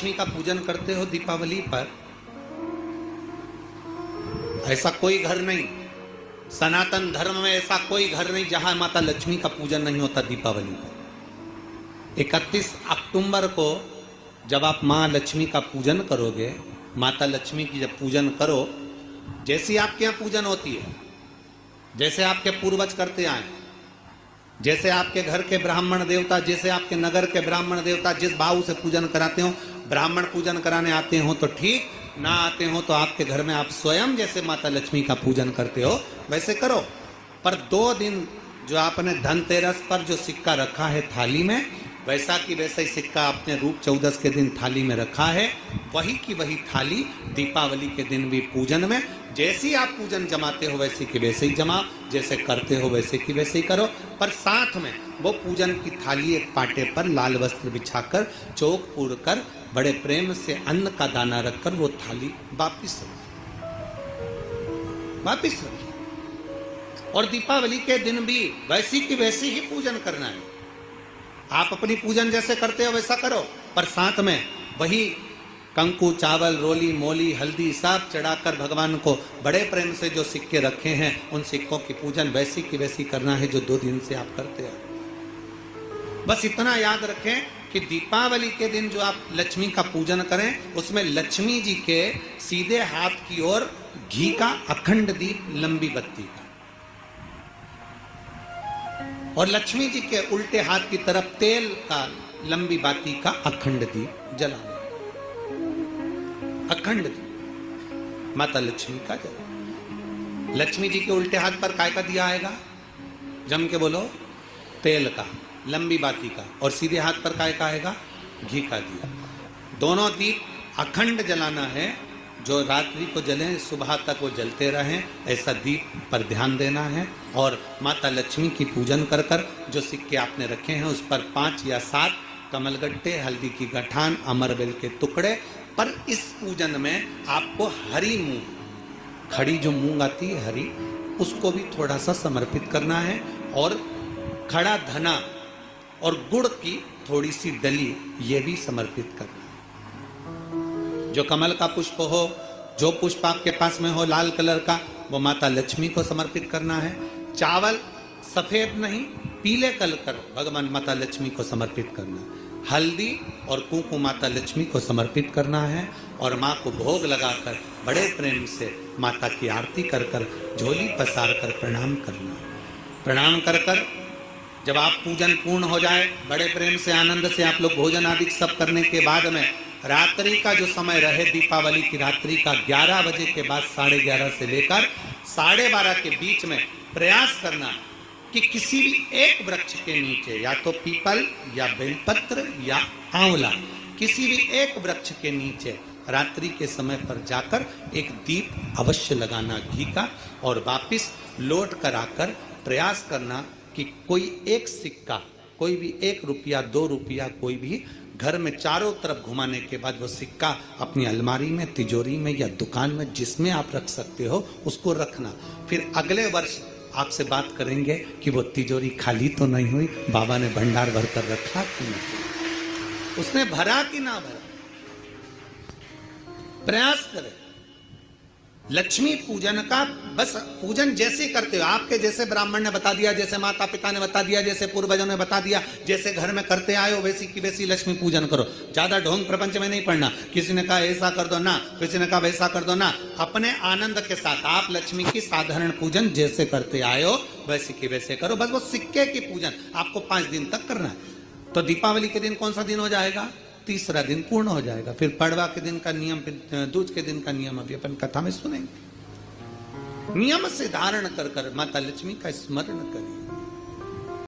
लक्ष्मी का पूजन करते हो दीपावली पर, ऐसा कोई घर नहीं, सनातन धर्म में ऐसा कोई घर नहीं जहां माता लक्ष्मी का पूजन नहीं होता दीपावली पर। 31 अक्टूबर को जब आप मां लक्ष्मी का पूजन करोगे, माता लक्ष्मी की जब पूजन करो, जैसी आपके यहाँ पूजन होती है, जैसे आपके पूर्वज करते आए, जैसे आपके घर के ब्राह्मण देवता, जैसे आपके नगर के ब्राह्मण देवता जिस भाव से पूजन कराते हो, ब्राह्मण पूजन कराने आते हो तो ठीक, ना आते हो तो आपके घर में आप स्वयं जैसे माता लक्ष्मी का पूजन करते हो वैसे करो। पर 2 दिन जो आपने धनतेरस पर जो सिक्का रखा है थाली में, वैसा की वैसा ही सिक्का आपने रूप 14 के दिन थाली में रखा है, वही की वही थाली दीपावली के दिन भी पूजन में जैसी आप पूजन जमाते हो वैसे की वैसे ही जमाओ, जैसे करते हो वैसे की वैसे ही करो। पर साथ में वो पूजन की थाली एक पाटे पर लाल वस्त्र बिछाकर, चौक पूर कर, बड़े प्रेम से अन्न का दाना रखकर वो थाली वापिस रखी। और दीपावली के दिन भी वैसी की वैसी ही पूजन करना है। आप अपनी पूजन जैसे करते हो वैसा करो, पर साथ में वही कंकु, चावल, रोली, मोली, हल्दी सब चढ़ाकर भगवान को बड़े प्रेम से जो सिक्के रखे हैं उन सिक्कों की पूजन वैसी की वैसी करना है जो 2 दिन से आप करते हैं। बस इतना याद रखें कि दीपावली के दिन जो आप लक्ष्मी का पूजन करें, उसमें लक्ष्मी जी के सीधे हाथ की ओर घी का अखंड दीप, लंबी बत्ती का, और लक्ष्मी जी के उल्टे हाथ की तरफ तेल का लंबी बाती का अखंड दीप जलाना। अखंड दीप माता लक्ष्मी का जला। लक्ष्मी जी के उल्टे हाथ पर काय का दिया आएगा? जम के बोलो, तेल का, लंबी बाती का, और सीधे हाथ पर काय का आएगा? घी का दिया। दोनों दीप अखंड जलाना है, जो रात्रि को जलें सुबह तक वो जलते रहें, ऐसा दीप पर ध्यान देना है। और माता लक्ष्मी की पूजन कर कर जो सिक्के आपने रखे हैं उस पर 5 या 7 कमलगट्टे, हल्दी की गठान, अमरबेल के टुकड़े। पर इस पूजन में आपको हरी मूंग, खड़ी जो मूंग आती है हरी, उसको भी थोड़ा सा समर्पित करना है, और खड़ा धना और गुड़ की थोड़ी सी डली ये भी समर्पित करना है। जो कमल का पुष्प हो, जो पुष्प आपके पास में हो लाल कलर का, वो माता लक्ष्मी को समर्पित करना है। चावल सफेद नहीं, पीले कलर कर भगवान माता लक्ष्मी को समर्पित करना है। हल्दी और कुंकु माता लक्ष्मी को समर्पित करना है, और माँ को भोग लगाकर बड़े प्रेम से माता की आरती कर कर, झोली पसार कर प्रणाम करना। प्रणाम कर कर जब आप पूजन पूर्ण हो जाए, बड़े प्रेम से आनंद से आप लोग भोजन आदि सब करने के बाद में रात्रि का जो समय रहे, दीपावली की रात्रि का 11 बजे के बाद 11:30 से लेकर 12:30 के बीच में प्रयास करना कि किसी भी एक वृक्ष के नीचे, या तो पीपल या बेलपत्र या आंवला, किसी भी एक वृक्ष के नीचे रात्रि के समय पर जाकर एक दीप अवश्य लगाना घी का, और वापिस लौट कर आकर प्रयास करना कि कोई एक सिक्का, कोई भी 1 रुपया 2 रुपया, कोई भी घर में चारों तरफ घुमाने के बाद वो सिक्का अपनी अलमारी में, तिजोरी में या दुकान में जिसमें आप रख सकते हो उसको रखना। फिर अगले वर्ष आपसे बात करेंगे कि वो तिजोरी खाली तो नहीं हुई, बाबा ने भंडार भर कर रखा कि नहीं, उसने भरा कि ना भरा। प्रयास करें। लक्ष्मी पूजन का बस पूजन जैसे करते हो, आपके जैसे ब्राह्मण ने बता दिया, जैसे माता पिता ने बता दिया, जैसे पूर्वजों ने बता दिया, जैसे घर में करते आए हो वैसी की वैसी लक्ष्मी पूजन करो। ज्यादा ढोंग प्रपंच में नहीं पड़ना, किसी ने कहा ऐसा कर दो ना, किसी ने कहा वैसा कर दो ना। अपने आनंद के साथ आप लक्ष्मी की साधारण पूजन जैसे करते आए हो वैसे की वैसे करो। बस वो सिक्के की पूजन आपको 5 दिन तक करना है। तो दीपावली के दिन कौन सा दिन हो जाएगा? 3रा दिन पूर्ण हो जाएगा। फिर पड़वा के दिन का नियम, फिर दूज के दिन का नियम अभी अपन कथा में सुनेंगे। नियम से धारण कर कर माता लक्ष्मी का स्मरण करें।